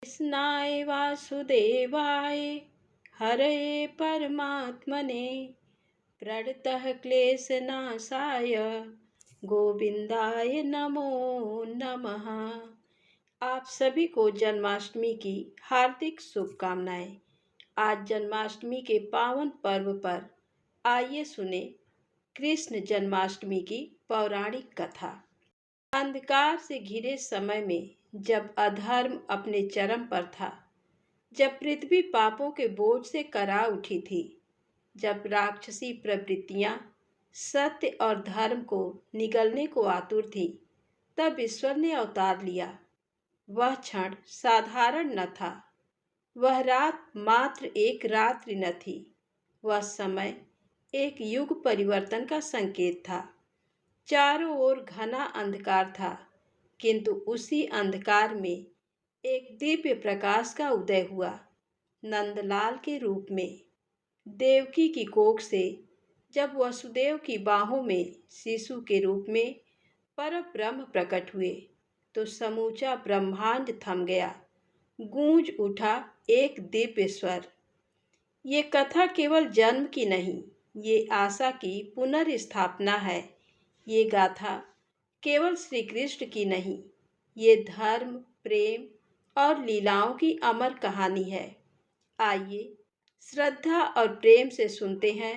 कृष्णाय वासुदेवाय हरये परमात्मने प्रणतः क्लेशनाशाय गोविंदाय नमो नमः। आप सभी को जन्माष्टमी की हार्दिक शुभकामनाएं। आज जन्माष्टमी के पावन पर्व पर आइए सुने कृष्ण जन्माष्टमी की पौराणिक कथा। अंधकार से घिरे समय में जब अधर्म अपने चरम पर था, जब पृथ्वी पापों के बोझ से करा उठी थी, जब राक्षसी प्रवृत्तियां सत्य और धर्म को निगलने को आतुर थी, तब ईश्वर ने अवतार लिया। वह क्षण साधारण न था। वह रात मात्र एक रात्रि न थी। वह समय एक युग परिवर्तन का संकेत था। चारों ओर घना अंधकार था, किंतु उसी अंधकार में एक दिव्य प्रकाश का उदय हुआ। नंदलाल के रूप में देवकी की कोख से जब वसुदेव की बाहों में शिशु के रूप में परब्रह्म प्रकट हुए, तो समूचा ब्रह्मांड थम गया। गूंज उठा एक दिव्य स्वर। ये कथा केवल जन्म की नहीं, ये आशा की पुनर्स्थापना है। ये गाथा केवल श्री कृष्ण की नहीं, ये धर्म, प्रेम और लीलाओं की अमर कहानी है। आइए श्रद्धा और प्रेम से सुनते हैं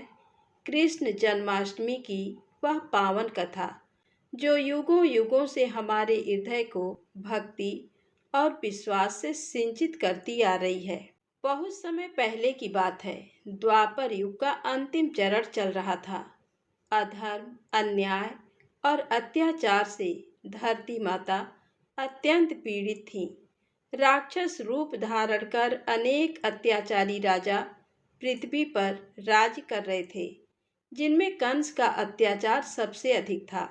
कृष्ण जन्माष्टमी की वह पावन कथा, जो युगों युगों से हमारे हृदय को भक्ति और विश्वास से सिंचित करती आ रही है। बहुत समय पहले की बात है। द्वापर युग का अंतिम चरण चल रहा था। अधर्म, अन्याय और अत्याचार से धरती माता अत्यंत पीड़ित थी। राक्षस रूप धारण कर अनेक अत्याचारी राजा पृथ्वी पर राज कर रहे थे, जिनमें कंस का अत्याचार सबसे अधिक था।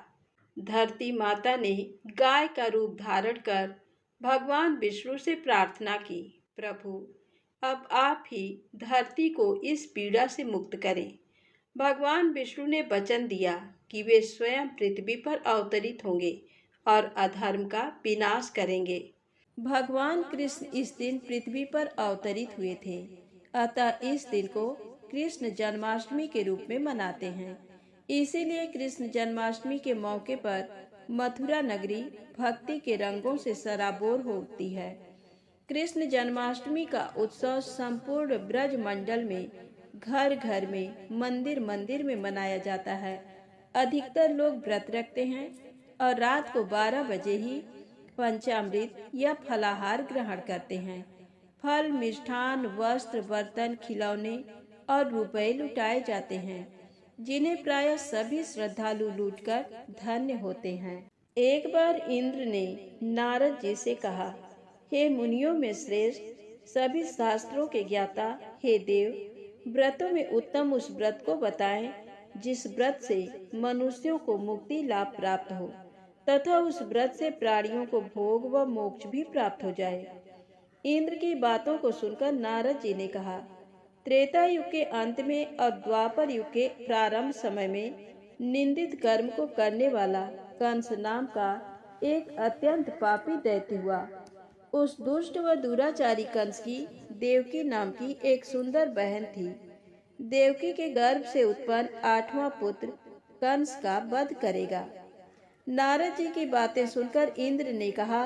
धरती माता ने गाय का रूप धारण कर भगवान विष्णु से प्रार्थना की, प्रभु, अब आप ही धरती को इस पीड़ा से मुक्त करें। भगवान विष्णु ने वचन दिया कि वे स्वयं पृथ्वी पर अवतरित होंगे और अधर्म का विनाश करेंगे। भगवान कृष्ण इस दिन पृथ्वी पर अवतरित हुए थे, अतः इस दिन को कृष्ण जन्माष्टमी के रूप में मनाते हैं। इसीलिए कृष्ण जन्माष्टमी के मौके पर मथुरा नगरी भक्ति के रंगों से सराबोर होती है। कृष्ण जन्माष्टमी का उत्सव संपूर्ण ब्रज मंडल में घर घर में, मंदिर मंदिर में मनाया जाता है। अधिकतर लोग व्रत रखते हैं और रात को 12 बजे ही पंचामृत या फलाहार ग्रहण करते हैं। फल, मिष्ठान, वस्त्र, बर्तन, खिलौने और रुपए लुटाए जाते हैं, जिन्हें प्रायः सभी श्रद्धालु लूटकर धन्य होते हैं। एक बार इंद्र ने नारद जी से कहा, हे मुनियों में श्रेष्ठ, सभी शास्त्रों के ज्ञाता, हे देव, व्रतों में उत्तम उस व्रत को बताएं जिस व्रत से मनुष्यों को मुक्ति लाभ प्राप्त हो तथा उस व्रत से प्राणियों को भोग व मोक्ष भी प्राप्त हो जाए। इंद्र की बातों को सुनकर नारद जी ने कहा, त्रेता युग के अंत में और द्वापर युग के प्रारंभ समय में निंदित कर्म को करने वाला कंस नाम का एक अत्यंत पापी दैत्य हुआ। उस दुष्ट व दुराचारी कंस की देवकी नाम की एक सुंदर बहन थी। देवकी के गर्भ से उत्पन्न 8वां पुत्र कंस का वध करेगा। नारद जी की बातें सुनकर इंद्र ने कहा,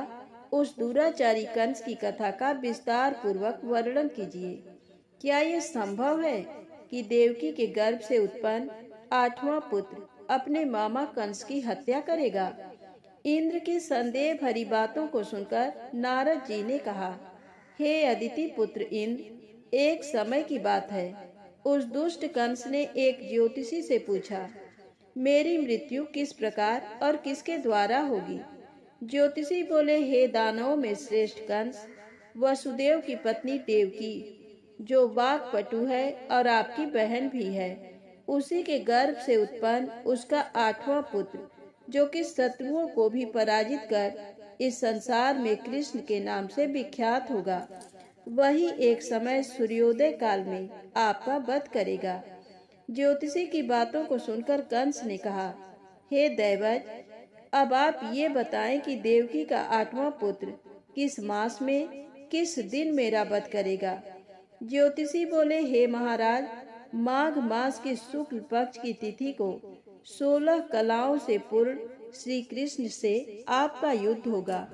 उस दुराचारी कंस की कथा का विस्तार पूर्वक वर्णन कीजिए। क्या यह संभव है कि देवकी के गर्भ से उत्पन्न 8वां पुत्र अपने मामा कंस की हत्या करेगा? इंद्र की संदेह भरी बातों को सुनकर नारद जी ने कहा, हे अदिति पुत्र इंद्र, एक समय की बात है। उस दुष्ट कंस ने एक ज्योतिषी से पूछा, मेरी मृत्यु किस प्रकार और किसके द्वारा होगी? ज्योतिषी बोले, हे दानवों में श्रेष्ठ कंस, वसुदेव की पत्नी देवकी, जो वाक्पटु है और आपकी बहन भी है, उसी के गर्भ से उत्पन्न उसका 8वां पुत्र, जो कि शत्रुओं को भी पराजित कर इस संसार में कृष्ण के नाम से विख्यात होगा, वही एक समय सूर्योदय काल में आपका वध करेगा। ज्योतिषी की बातों को सुनकर कंस ने कहा, हे दैवज, अब आप ये बताएं कि देवकी का 8वां पुत्र किस मास में किस दिन मेरा वध करेगा। ज्योतिषी बोले, हे महाराज, माघ मास के शुक्ल पक्ष की तिथि को 16 कलाओं से पूर्ण श्री कृष्ण से आपका युद्ध होगा।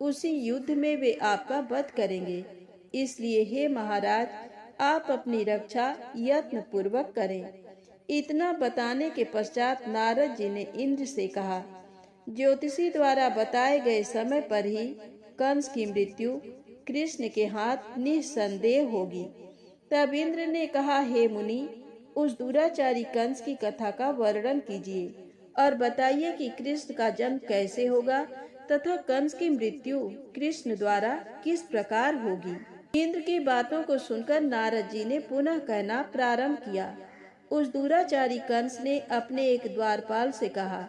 उसी युद्ध में वे आपका वध करेंगे। इसलिए हे महाराज, आप अपनी रक्षा यत्न पूर्वक करें। इतना बताने के पश्चात नारद जी ने इंद्र से कहा, ज्योतिषी द्वारा बताए गए समय पर ही कंस की मृत्यु कृष्ण के हाथ निस्संदेह होगी। तब इंद्र ने कहा, हे मुनि, उस दुराचारी कंस की कथा का वर्णन कीजिए और बताइए कि कृष्ण का जन्म कैसे होगा तथा कंस की मृत्यु कृष्ण द्वारा किस प्रकार होगी। इंद्र की बातों को सुनकर नारद जी ने पुनः कहना प्रारंभ किया। उस दुराचारी कंस ने अपने एक द्वारपाल से कहा,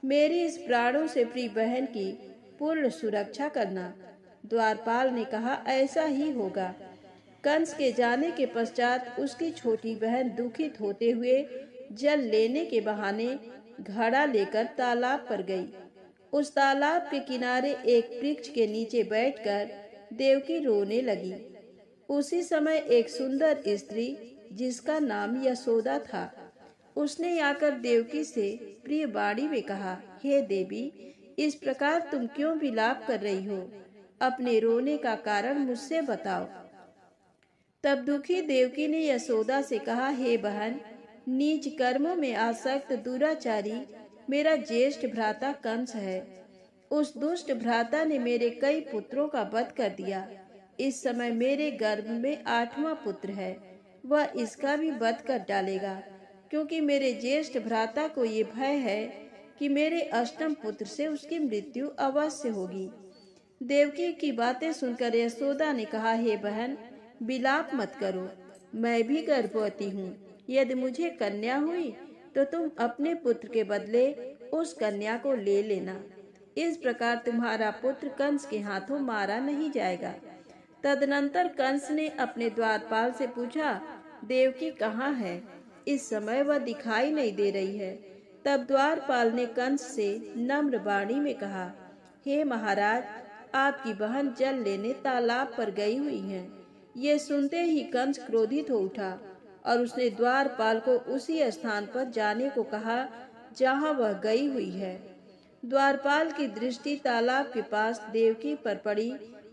मेरी इस प्राणों से प्रिय बहन की पूर्ण सुरक्षा करना। द्वारपाल ने कहा, ऐसा ही होगा। कंस के जाने के पश्चात उसकी छोटी बहन दुखित होते हुए जल लेने के बहाने घड़ा लेकर तालाब पर गई। उस तालाब के किनारे एक वृक्ष के नीचे बैठकर देवकी रोने लगी। उसी समय एक सुंदर स्त्री, जिसका नाम यशोदा था, उसने आकर देवकी से प्रिय वाणी में कहा, हे देवी, इस प्रकार तुम क्यों विलाप कर रही हो? अपने रोने का कारण मुझसे बताओ। तब दुखी देवकी ने यशोदा से कहा, हे बहन, नीच कर्मों में आसक्त दुराचारी मेरा ज्येष्ठ भ्राता कंस है। उस दुष्ट भ्राता ने मेरे कई पुत्रों का वध कर दिया। इस समय मेरे गर्भ में 8वां पुत्र है, वह इसका भी वध कर डालेगा, क्योंकि मेरे ज्येष्ठ भ्राता को ये भय है कि मेरे अष्टम पुत्र से उसकी मृत्यु अवश्य होगी। देवकी की बातें सुनकर यशोदा ने कहा, हे बहन, विलाप मत करो, मैं भी गर्भवती हूँ। यदि मुझे कन्या हुई तो तुम अपने पुत्र के बदले उस कन्या को ले लेना। इस प्रकार तुम्हारा पुत्र कंस के हाथों मारा नहीं जाएगा। तदनंतर कंस ने अपने द्वारपाल से पूछा, देवकी कहाँ है? इस समय वह दिखाई नहीं दे रही है। तब द्वारपाल ने कंस से नम्र वाणी में कहा, हे महाराज, आपकी बहन जल लेने तालाब पर गई हुई है। ये सुनते ही कंस क्रोधित हो उठा और उसने द्वारपाल को उसी स्थान पर जाने को कहा जहाँ वह गई हुई है। द्वारपाल की दृष्टि तालाब के पास देवकी पर पड़ी।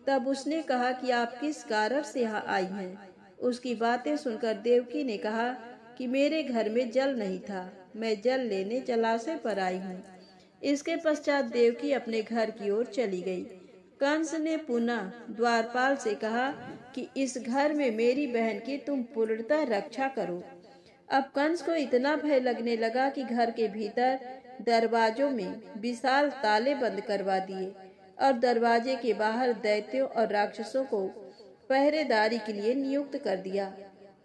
तब उसने कहा कि आप किस कारण से यहाँ आई हैं? उसकी बातें सुनकर देवकी ने कहा कि मेरे घर में जल नहीं था, मैं जल लेने जलाशय पर आई हूँ। इसके पश्चात देवकी अपने घर की ओर चली गई। कंस ने पुनः द्वारपाल से कहा कि इस घर में मेरी बहन की तुम पूर्णतः रक्षा करो। अब कंस को इतना भय लगने लगा कि घर के भीतर दरवाजों में विशाल ताले बंद करवा दिए और दरवाजे के बाहर दैत्यों और राक्षसों को पहरेदारी के लिए नियुक्त कर दिया।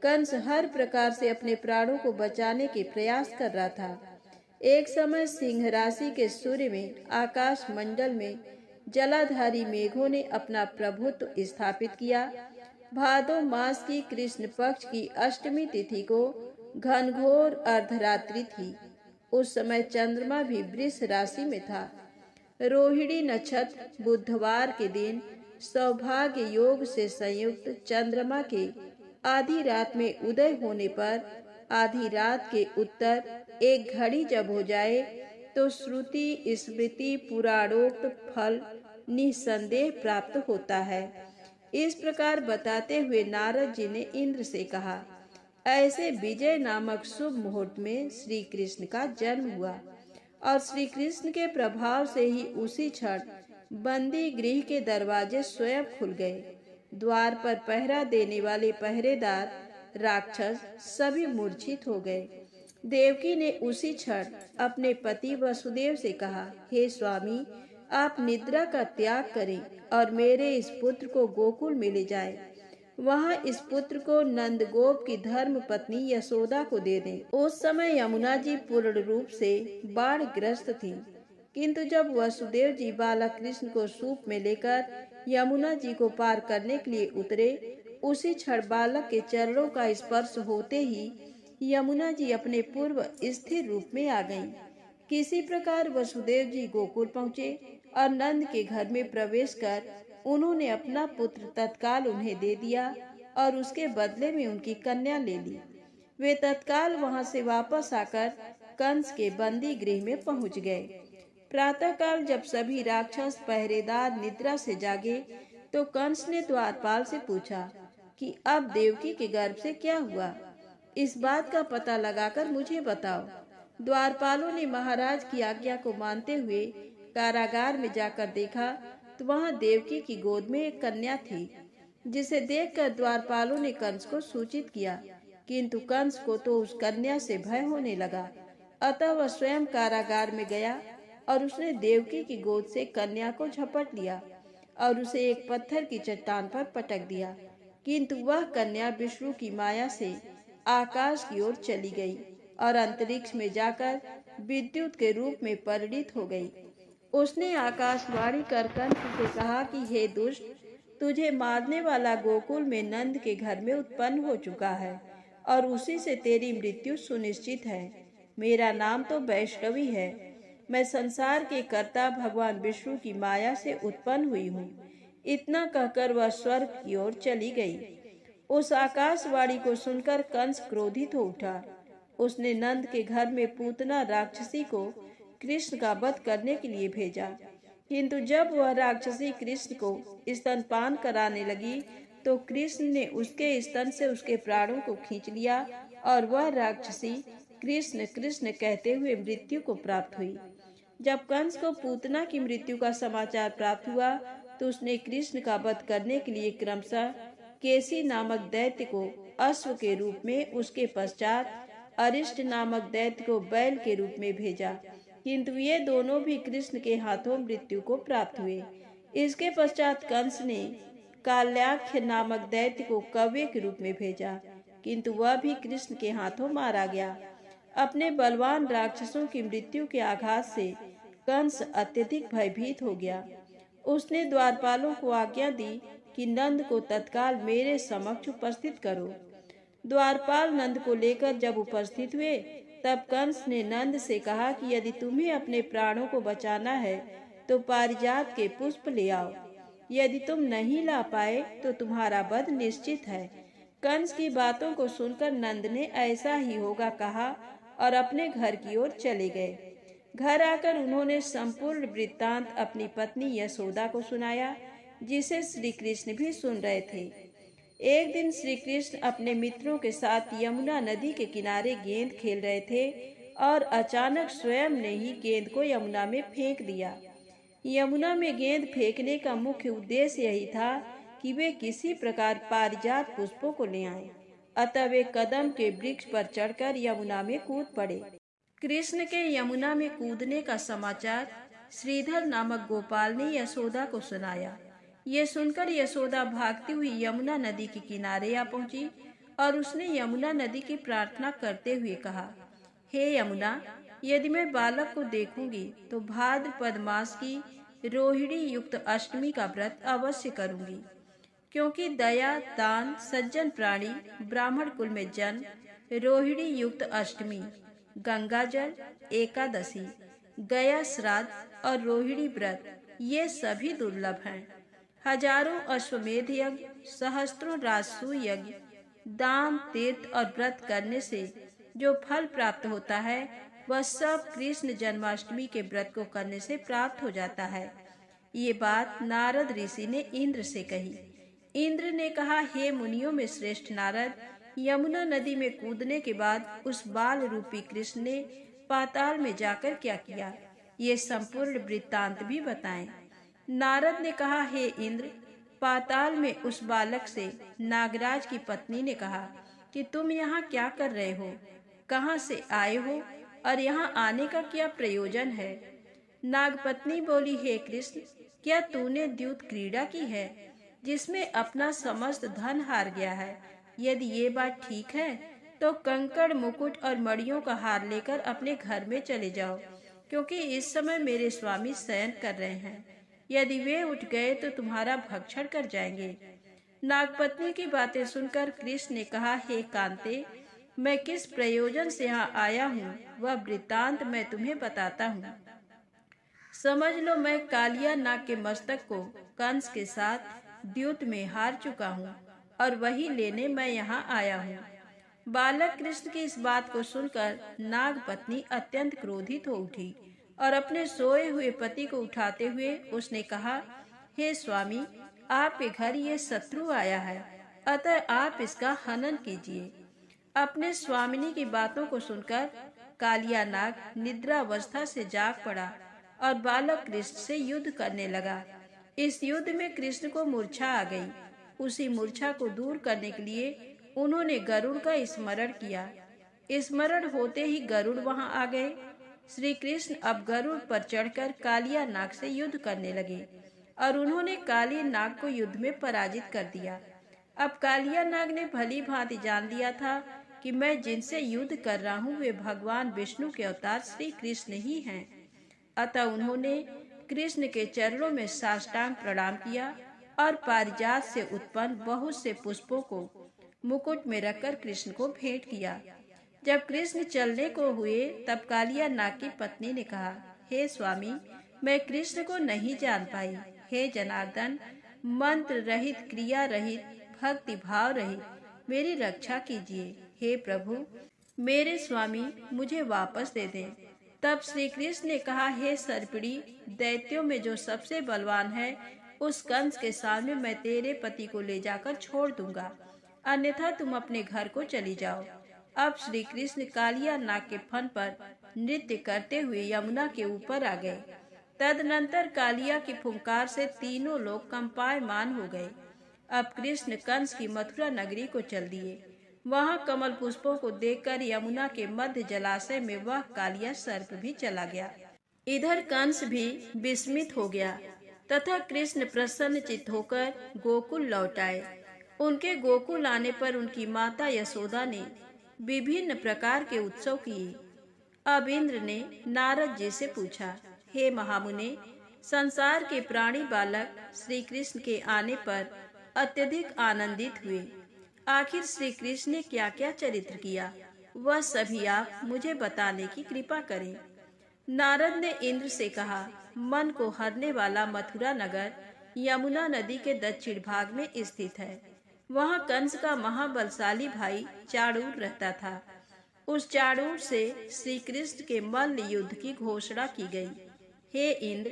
कंस हर प्रकार से अपने प्राणों को बचाने के प्रयास कर रहा था। एक समय सिंह राशि के सूर्य में आकाश मंडल में जलाधारी मेघों ने अपना प्रभुत्व स्थापित किया। भादो मास की कृष्ण पक्ष की अष्टमी तिथि को घनघोर अर्धरात्रि थी। उस समय चंद्रमा भी वृष राशि में था। रोहिणी नक्षत्र बुधवार के दिन सौभाग्य योग से संयुक्त चंद्रमा के आधी रात में उदय होने पर आधी रात के उत्तर एक घड़ी जब हो जाए तो श्रुति स्मृति पुराणोक्त फल निसंदेह प्राप्त होता है। इस प्रकार बताते हुए नारद जी ने इंद्र से कहा, ऐसे विजय नामक शुभ मुहूर्त में श्री कृष्ण का जन्म हुआ और श्री कृष्ण के प्रभाव से ही उसी क्षण बंदी गृह के दरवाजे स्वयं खुल गए। द्वार पर पहरा देने वाले पहरेदार राक्षस सभी मूर्छित हो गए। देवकी ने उसी क्षण अपने पति वसुदेव से कहा, हे स्वामी, आप निद्रा का त्याग करें और मेरे इस पुत्र को गोकुल में ले जाएं। वहाँ इस पुत्र को नंदगोप की धर्म पत्नी यशोदा को दे दें। उस समय यमुना जी पूर्ण रूप से बाढ़ग्रस्त थी, किंतु जब वसुदेव जी बालक कृष्ण को सूप में लेकर यमुना जी को पार करने के लिए उतरे, उसी क्षण बालक के चरणों का स्पर्श होते ही यमुना जी अपने पूर्व स्थिर रूप में आ गईं। किसी प्रकार वसुदेव जी गोकुल पहुँचे और नंद के घर में प्रवेश कर उन्होंने अपना पुत्र तत्काल उन्हें दे दिया और उसके बदले में उनकी कन्या ले ली। वे तत्काल वहां से वापस आकर कंस के बंदी गृह में पहुंच गए। प्रातःकाल जब सभी राक्षस पहरेदार निद्रा से जागे तो कंस ने द्वारपाल से पूछा कि अब देवकी के गर्भ से क्या हुआ, इस बात का पता लगाकर मुझे बताओ। द्वारपालों ने महाराज की आज्ञा को मानते हुए कारागार में जाकर देखा तो वहां देवकी की गोद में एक कन्या थी, जिसे देखकर द्वारपालों ने कंस को सूचित किया, किंतु कंस को तो उस कन्या से भय होने लगा। अतः वह स्वयं कारागार में गया और उसने देवकी की गोद से कन्या को झपट लिया और उसे एक पत्थर की चट्टान पर पटक दिया, किंतु वह कन्या विष्णु की माया से आकाश की ओर चली गई और अंतरिक्ष में जाकर विद्युत के रूप में परिणित हो गई। उसने आकाशवाणी कर कंस से कहा कि हे दुष्ट, तुझे मारने वाला गोकुल में नंद के घर में उत्पन्न हो चुका है और उसी से तेरी मृत्यु सुनिश्चित है। मेरा नाम तो वैष्णवी है। मैं संसार के कर्ता भगवान विष्णु की माया से उत्पन्न हुई हूँ। इतना कहकर वह स्वर्ग की ओर चली गई। उस आकाशवाणी को सुनकर कंस क्रोधित हो उठा। उसने नंद के घर में पूतना राक्षसी को कृष्ण का वध करने के लिए भेजा, किंतु जब वह राक्षसी कृष्ण को स्तनपान कराने लगी तो कृष्ण ने उसके स्तन से उसके प्राणों को खींच लिया और वह राक्षसी कृष्ण कृष्ण कहते हुए मृत्यु को प्राप्त हुई। जब कंस को पूतना की मृत्यु का समाचार प्राप्त हुआ तो उसने कृष्ण का वध करने के लिए क्रमशः केसी नामक दैत्य को अश्व के रूप में, उसके पश्चात अरिष्ट नामक दैत्य को बैल के रूप में भेजा, किंतु ये दोनों भी कृष्ण के हाथों मृत्यु को प्राप्त हुए। इसके पश्चात कंस ने काल्याख्य नामक दैत्य को कव्य के रूप में भेजा, किंतु वह भी कृष्ण के हाथों मारा गया। अपने बलवान राक्षसों की मृत्यु के आघात से कंस अत्यधिक भयभीत हो गया। उसने द्वारपालों को आज्ञा दी कि नंद को तत्काल मेरे समक्ष उपस्थित करो। द्वारपाल नंद को लेकर जब उपस्थित हुए तब कंस ने नंद से कहा कि यदि तुम्हें अपने प्राणों को बचाना है तो पारिजात के पुष्प ले आओ। यदि तुम नहीं ला पाए तो तुम्हारा वध निश्चित है। कंस की बातों को सुनकर नंद ने ऐसा ही होगा कहा और अपने घर की ओर चले गए। घर आकर उन्होंने संपूर्ण वृत्तांत अपनी पत्नी यशोदा को सुनाया, जिसे श्री कृष्ण भी सुन रहे थे। एक दिन श्री कृष्ण अपने मित्रों के साथ यमुना नदी के किनारे गेंद खेल रहे थे और अचानक स्वयं ने ही गेंद को यमुना में फेंक दिया। यमुना में गेंद फेंकने का मुख्य उद्देश्य यही था कि वे किसी प्रकार पारिजात पुष्पों को ले आएं। अतः वे कदम के वृक्ष पर चढ़कर यमुना में कूद पड़े। कृष्ण के यमुना में कूदने का समाचार श्रीधर नामक गोपाल ने यशोदा को सुनाया। ये सुनकर यशोदा भागती हुई यमुना नदी के किनारे आ पहुंची और उसने यमुना नदी की प्रार्थना करते हुए कहा, हे यमुना, यदि मैं बालक को देखूंगी तो भाद्रपद मास की रोहिणी युक्त अष्टमी का व्रत अवश्य करूंगी, क्योंकि दया, दान, सज्जन प्राणी, ब्राह्मण कुल में जन्म, रोहिणी युक्त अष्टमी, गंगा जल, एकादशी, गया श्राद्ध और रोहिणी व्रत ये सभी दुर्लभ हैं। हजारों अश्वमेध यज्ञ, सहस्त्रों राजसूय यज्ञ, दान, तीर्थ और व्रत करने से जो फल प्राप्त होता है वह सब कृष्ण जन्माष्टमी के व्रत को करने से प्राप्त हो जाता है। ये बात नारद ऋषि ने इंद्र से कही। इंद्र ने कहा, हे मुनियों में श्रेष्ठ नारद, यमुना नदी में कूदने के बाद उस बाल रूपी कृष्ण ने पाताल में जाकर क्या किया, ये संपूर्ण वृत्तांत भी बताएं। नारद ने कहा, हे इंद्र, पाताल में उस बालक से नागराज की पत्नी ने कहा कि तुम यहाँ क्या कर रहे हो, कहाँ से आए हो और यहाँ आने का क्या प्रयोजन है। नागपत्नी बोली, हे कृष्ण, क्या तूने द्यूत क्रीड़ा की है जिसमें अपना समस्त धन हार गया है? यदि ये बात ठीक है तो कंकड़, मुकुट और मड़ियों का हार लेकर अपने घर में चले जाओ, क्योंकि इस समय मेरे स्वामी शयन कर रहे हैं। यदि वे उठ गए तो तुम्हारा भक्षण कर जाएंगे। नागपत्नी की बातें सुनकर कृष्ण ने कहा, हे कांते, मैं किस प्रयोजन से यहाँ आया हूँ वह वृत्तांत मैं तुम्हें बताता हूँ। समझ लो मैं कालिया नाग के मस्तक को कंस के साथ द्यूत में हार चुका हूँ और वही लेने मैं यहाँ आया हूँ। बालक कृष्ण की इस बात को सुनकर नाग पत्नी अत्यंत क्रोधित हो उठी और अपने सोए हुए पति को उठाते हुए उसने कहा, हे स्वामी, आपके घर ये शत्रु आया है, अतः आप इसका हनन कीजिए। अपने स्वामिनी की बातों को सुनकर कालिया नाग निद्रावस्था से जाग पड़ा और बालक कृष्ण से युद्ध करने लगा। इस युद्ध में कृष्ण को मूर्छा आ गई। उसी मूर्छा को दूर करने के लिए उन्होंने गरुड़ का स्मरण किया। स्मरण होते ही गरुड़ वहां आ गए। श्री कृष्ण अब गरुड़ पर चढ़कर कालिया नाग से युद्ध करने लगे और उन्होंने काली नाग को युद्ध में पराजित कर दिया। अब कालिया नाग ने भली भांति जान लिया था कि मैं जिनसे युद्ध कर रहा हूँ वे भगवान विष्णु के अवतार श्री कृष्ण ही हैं। अतः उन्होंने कृष्ण के चरणों में साष्टांग प्रणाम किया और पारिजात से उत्पन्न बहुत से पुष्पों को मुकुट में रखकर कृष्ण को भेंट किया। जब कृष्ण चलने को हुए तब कालिया नाग की पत्नी ने कहा, हे स्वामी, मैं कृष्ण को नहीं जान पाई। हे जनार्दन, मंत्र रहित, क्रिया रहित, भक्ति भाव रहित मेरी रक्षा कीजिए। हे प्रभु, मेरे स्वामी मुझे वापस दे दें। तब श्री कृष्ण ने कहा, हे सर्पिणी, दैत्यों में जो सबसे बलवान है उस कंस के सामने मैं तेरे पति को ले जाकर छोड़ दूंगा, अन्यथा तुम अपने घर को चली जाओ। अब श्री कृष्ण कालिया नाग के फन पर नृत्य करते हुए यमुना के ऊपर आ गए। तदनंतर कालिया की फुंकार से तीनों लोग कंपायमान हो गए। अब कृष्ण कंस की मथुरा नगरी को चल दिए। वहां कमल पुष्पों को देखकर यमुना के मध्य जलाशय में वह कालिया सर्प भी चला गया। इधर कंस भी विस्मित हो गया तथा कृष्ण प्रसन्नचित्त होकर गोकुल लौट आए। उनके गोकुल आने पर उनकी माता यशोदा ने विभिन्न प्रकार के उत्सव किए। अब इंद्र ने नारद जी से पूछा, हे महामुने, संसार के प्राणी बालक श्री कृष्ण के आने पर अत्यधिक आनंदित हुए। आखिर श्री कृष्ण ने क्या क्या चरित्र किया, वह सभी आप मुझे बताने की कृपा करें। नारद ने इंद्र से कहा, मन को हरने वाला मथुरा नगर यमुना नदी के दक्षिण भाग में स्थित है। वहाँ कंस का महाबलशाली भाई चाणूर रहता था। उस चाणूर से श्री कृष्ण के मल्ल युद्ध की घोषणा की गई। हे इंद्र,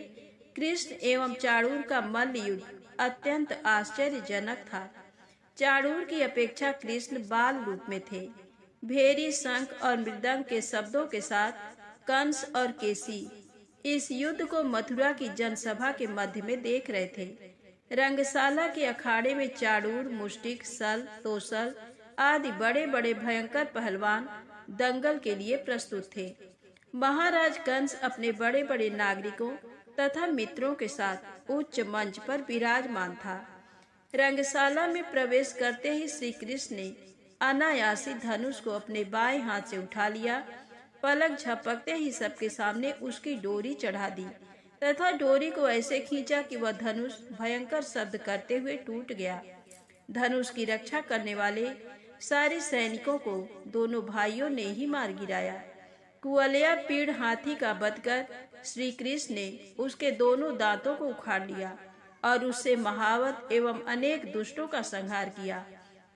कृष्ण एवं चाणूर का मल्ल युद्ध अत्यंत आश्चर्यजनक था। चाणूर की अपेक्षा कृष्ण बाल रूप में थे। भेरी, शंख और मृदंग के शब्दों के साथ कंस और केसी इस युद्ध को मथुरा की जनसभा के मध्य में देख रहे थे। रंगशाला के अखाड़े में चाणूर, मुष्टिक, सल, तोसल आदि बड़े बड़े भयंकर पहलवान दंगल के लिए प्रस्तुत थे। महाराज कंस अपने बड़े बड़े नागरिकों तथा मित्रों के साथ उच्च मंच पर विराजमान था। रंगशाला में प्रवेश करते ही श्री कृष्ण ने अनायासी धनुष को अपने बाएं हाथ से उठा लिया। पलक झपकते ही सबके सामने उसकी डोरी चढ़ा दी तथा डोरी को ऐसे खींचा कि वह धनुष भयंकर शब्द करते हुए टूट गया। धनुष की रक्षा करने वाले सारे सैनिकों को दोनों भाइयों ने ही मार गिराया। कुवलया पीड़ हाथी का वध कर श्री कृष्ण ने उसके दोनों दांतों को उखाड़ लिया और उससे महावत एवं अनेक दुष्टों का संहार किया।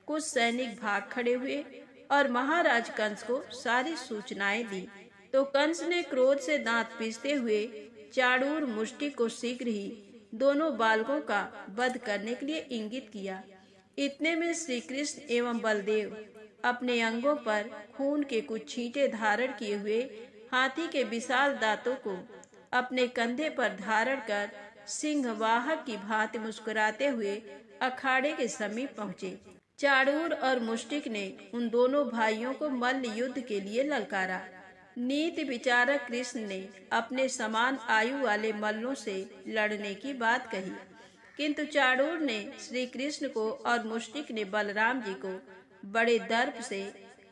कुछ सैनिक भाग खड़े हुए और महाराज कंस को सारी सूचनाएं दी तो कंस ने क्रोध से दांत पीसते हुए चाणूर, मुष्टिक को शीघ्र ही दोनों बालकों का वध करने के लिए इंगित किया। इतने में श्री कृष्ण एवं बलदेव अपने अंगों पर खून के कुछ छींटे धारण किए हुए हाथी के विशाल दांतों को अपने कंधे पर धारण कर सिंहवाहक की भांति मुस्कुराते हुए अखाड़े के समीप पहुँचे। चाणूर और मुष्टिक ने उन दोनों भाइयों को मल्ल युद्ध के लिए ललकारा। नीति विचारक कृष्ण ने अपने समान आयु वाले मल्लों से लड़ने की बात कही, किंतु चाणूर ने श्री कृष्ण को और मुष्टिक ने बलराम जी को बड़े दर्प से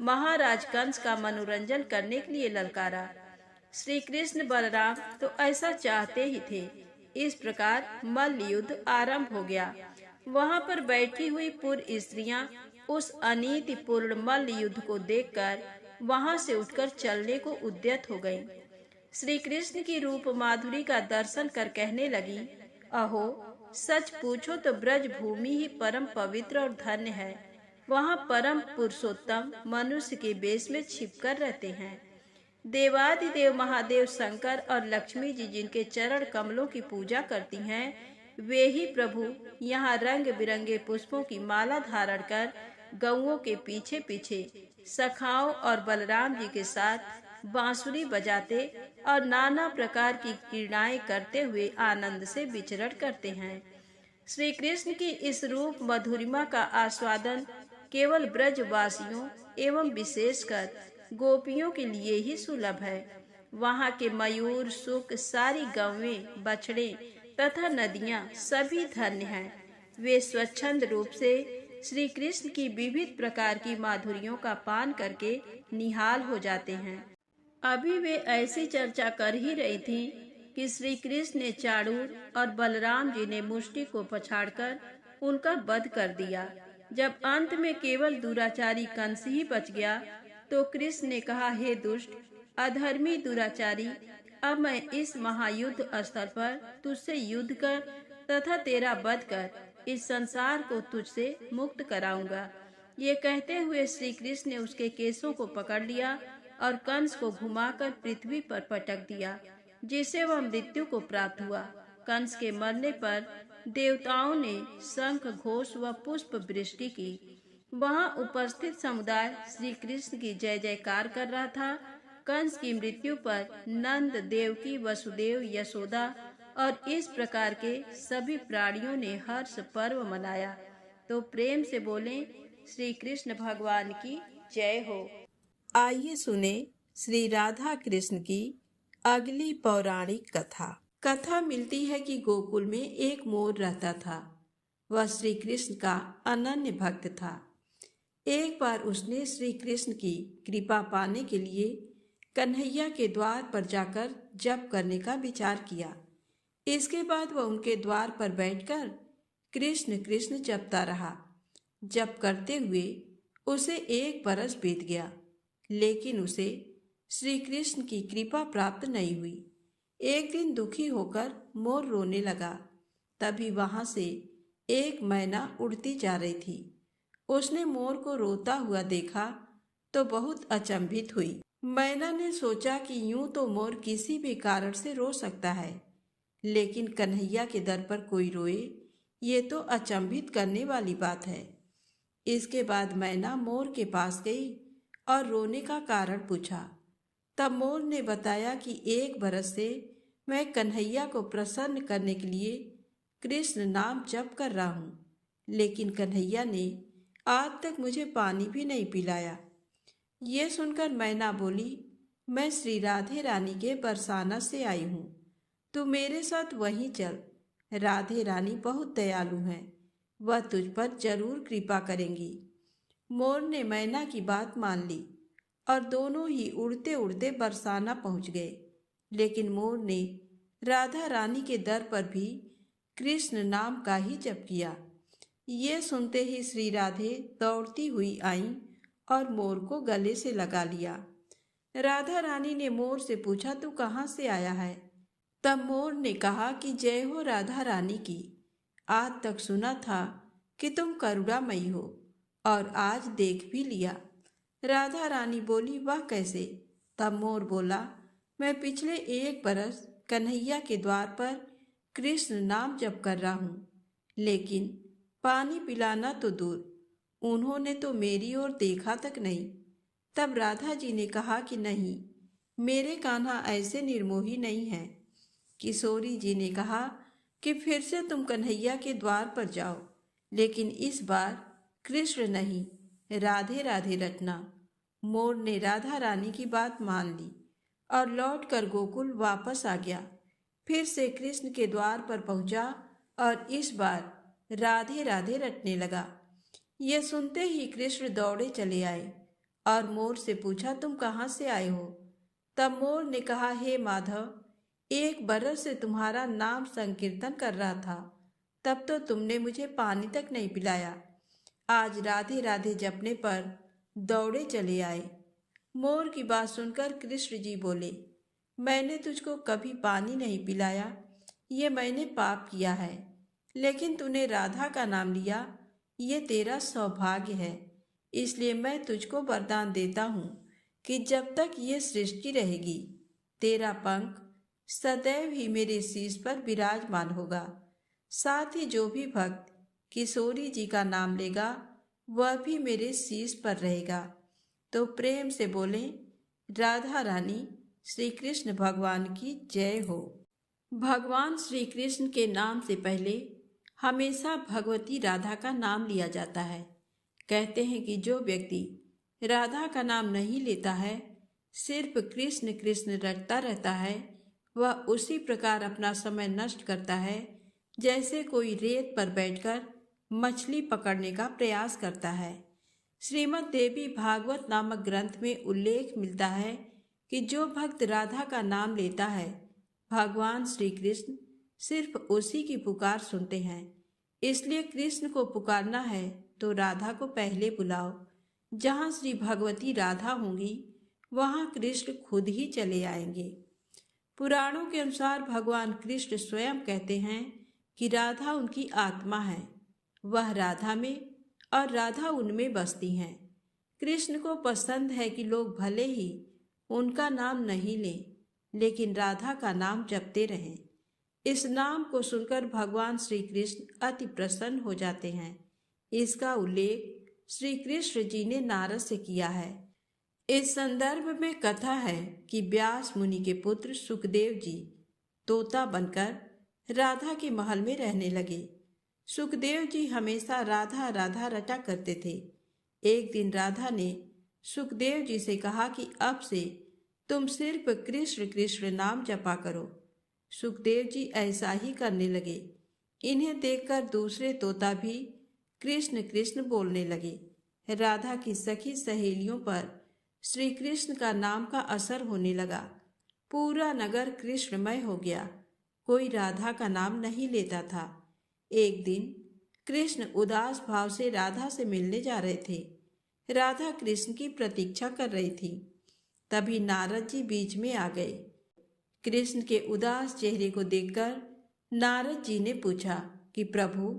महाराज कंस का मनोरंजन करने के लिए ललकारा। श्री कृष्ण बलराम तो ऐसा चाहते ही थे। इस प्रकार मल्ल युद्ध आरंभ हो गया। वहां पर बैठी हुई पूर्व स्त्रियां उस अनीतिपूर्ण मल्ल युद्ध को देखकर वहां से उठकर चलने को उद्यत हो गईं। श्री कृष्ण की रूप माधुरी का दर्शन कर कहने लगी, अहो, सच पूछो तो ब्रज भूमि ही परम पवित्र और धन्य है। वहाँ परम पुरुषोत्तम मनुष्य के वेश में छिपकर रहते हैं। देवादिदेव महादेव शंकर और लक्ष्मी जी जिनके चरण कमलों की पूजा करती हैं, वे ही प्रभु यहाँ रंग बिरंगे पुष्पों की माला धारण कर गौओं के पीछे पीछे सखाओं और बलराम जी के साथ बांसुरी बजाते और नाना प्रकार की क्रीड़ाएं करते हुए आनंद से विचरण करते हैं। श्री कृष्ण की इस रूप मधुरिमा का आस्वादन केवल ब्रजवासियों एवं विशेषकर गोपियों के लिए ही सुलभ है। वहाँ के मयूर, सुख, सारी गौवें, बछड़े तथा नदियाँ सभी धन्य हैं। वे स्वच्छंद रूप से श्री कृष्ण की विविध प्रकार की माधुरियों का पान करके निहाल हो जाते हैं। अभी वे ऐसी चर्चा कर ही रही थी कि श्री कृष्ण ने चाणूर और बलराम जी ने मुष्टि को पछाड़कर उनका वध कर दिया। जब अंत में केवल दुराचारी कंस ही बच गया तो कृष्ण ने कहा, हे दुष्ट, अधर्मी दुराचारी, अब मैं इस महायुद्ध स्थल पर तुझसे युद्ध कर तथा तेरा वध कर इस संसार को तुझसे मुक्त कराऊंगा। ये कहते हुए श्री कृष्ण ने उसके केसों को पकड़ लिया और कंस को घुमाकर पृथ्वी पर पटक दिया, जिससे वह मृत्यु को प्राप्त हुआ। कंस के मरने पर देवताओं ने शंख घोष व पुष्प वृष्टि की। वहां उपस्थित समुदाय श्री कृष्ण की जय जयकार कर रहा था। कंस की मृत्यु पर नंद, देवकी, वसुदेव, यशोदा और इस प्रकार के सभी प्राणियों ने हर्ष पर्व मनाया। तो प्रेम से बोले, श्री कृष्ण भगवान की जय हो। आइए सुने श्री राधा कृष्ण की अगली पौराणिक कथा। कथा मिलती है कि गोकुल में एक मोर रहता था। वह श्री कृष्ण का अनन्य भक्त था। एक बार उसने श्री कृष्ण की कृपा पाने के लिए कन्हैया के द्वार पर जाकर जप करने का विचार किया। इसके बाद वह उनके द्वार पर बैठकर कृष्ण कृष्ण जपता रहा। जप करते हुए उसे 1 बरस बीत गया, लेकिन उसे श्री कृष्ण की कृपा प्राप्त नहीं हुई। एक दिन दुखी होकर मोर रोने लगा। तभी वहां से एक मैना उड़ती जा रही थी। उसने मोर को रोता हुआ देखा तो बहुत अचंभित हुई। मैना ने सोचा कि यूं तो मोर किसी भी कारण से रो सकता है, लेकिन कन्हैया के दर पर कोई रोए, ये तो अचंभित करने वाली बात है। इसके बाद मैना मोर के पास गई और रोने का कारण पूछा। तब मोर ने बताया कि 1 बरस से मैं कन्हैया को प्रसन्न करने के लिए कृष्ण नाम जप कर रहा हूँ, लेकिन कन्हैया ने आज तक मुझे पानी भी नहीं पिलाया। ये सुनकर मैना बोली, मैं श्री राधे रानी के बरसाना से आई हूँ, तू मेरे साथ वहीं चल। राधे रानी बहुत दयालु हैं, वह तुझ पर जरूर कृपा करेंगी। मोर ने मैना की बात मान ली और दोनों ही उड़ते उड़ते बरसाना पहुंच गए। लेकिन मोर ने राधा रानी के दर पर भी कृष्ण नाम का ही जप किया। ये सुनते ही श्री राधे दौड़ती हुई आईं और मोर को गले से लगा लिया। राधा रानी ने मोर से पूछा, तू कहाँ से आया है? तब मोर ने कहा कि जय हो राधा रानी की। आज तक सुना था कि तुम करुणामयी हो और आज देख भी लिया। राधा रानी बोली, वह कैसे? तब मोर बोला, मैं पिछले 1 बरस कन्हैया के द्वार पर कृष्ण नाम जप कर रहा हूँ, लेकिन पानी पिलाना तो दूर, उन्होंने तो मेरी ओर देखा तक नहीं। तब राधा जी ने कहा कि नहीं, मेरे कान्हा ऐसे निर्मोही नहीं है। किशोरी जी ने कहा कि फिर से तुम कन्हैया के द्वार पर जाओ, लेकिन इस बार कृष्ण नहीं, राधे राधे रटना। मोर ने राधा रानी की बात मान ली और लौटकर गोकुल वापस आ गया। फिर से कृष्ण के द्वार पर पहुंचा और इस बार राधे राधे रटने लगा। ये सुनते ही कृष्ण दौड़े चले आए और मोर से पूछा, तुम कहाँ से आए हो? तब मोर ने कहा, हे माधव, 1 बरस से तुम्हारा नाम संकीर्तन कर रहा था, तब तो तुमने मुझे पानी तक नहीं पिलाया। आज राधे राधे जपने पर दौड़े चले आए। मोर की बात सुनकर कृष्ण जी बोले, मैंने तुझको कभी पानी नहीं पिलाया, ये मैंने पाप किया है। लेकिन तूने राधा का नाम लिया, ये तेरा सौभाग्य है। इसलिए मैं तुझको वरदान देता हूँ कि जब तक ये सृष्टि रहेगी, तेरा पंख सदैव ही मेरे शीश पर विराजमान होगा। साथ ही जो भी भक्त किशोरी जी का नाम लेगा, वह भी मेरे शीश पर रहेगा। तो प्रेम से बोले, राधा रानी श्री कृष्ण भगवान की जय हो। भगवान श्री कृष्ण के नाम से पहले हमेशा भगवती राधा का नाम लिया जाता है। कहते हैं कि जो व्यक्ति राधा का नाम नहीं लेता है, सिर्फ कृष्ण कृष्ण रटता रहता है, वह उसी प्रकार अपना समय नष्ट करता है जैसे कोई रेत पर बैठकर मछली पकड़ने का प्रयास करता है। श्रीमद् देवी भागवत नामक ग्रंथ में उल्लेख मिलता है कि जो भक्त राधा का नाम लेता है, भगवान श्री कृष्ण सिर्फ उसी की पुकार सुनते हैं। इसलिए कृष्ण को पुकारना है तो राधा को पहले बुलाओ। जहाँ श्री भगवती राधा होंगी, वहाँ कृष्ण खुद ही चले आएंगे। पुराणों के अनुसार भगवान कृष्ण स्वयं कहते हैं कि राधा उनकी आत्मा है, वह राधा में और राधा उनमें बसती हैं। कृष्ण को पसंद है कि लोग भले ही उनका नाम नहीं लें, लेकिन राधा का नाम जपते रहें। इस नाम को सुनकर भगवान श्री कृष्ण अति प्रसन्न हो जाते हैं। इसका उल्लेख श्री कृष्ण जी ने नारद से किया है। इस संदर्भ में कथा है कि व्यास मुनि के पुत्र सुखदेव जी तोता बनकर राधा के महल में रहने लगे। सुखदेव जी हमेशा राधा राधा रटा करते थे। एक दिन राधा ने सुखदेव जी से कहा कि अब से तुम सिर्फ कृष्ण कृष्ण नाम जपा करो। सुखदेव जी ऐसा ही करने लगे। इन्हें देखकर दूसरे तोता भी कृष्ण कृष्ण बोलने लगे। राधा की सखी सहेलियों पर श्री कृष्ण का नाम का असर होने लगा। पूरा नगर कृष्णमय हो गया। कोई राधा का नाम नहीं लेता था। एक दिन कृष्ण उदास भाव से राधा से मिलने जा रहे थे। राधा कृष्ण की प्रतीक्षा कर रही थी। तभी नारद जी बीच में आ गए। कृष्ण के उदास चेहरे को देखकर नारद जी ने पूछा कि प्रभु,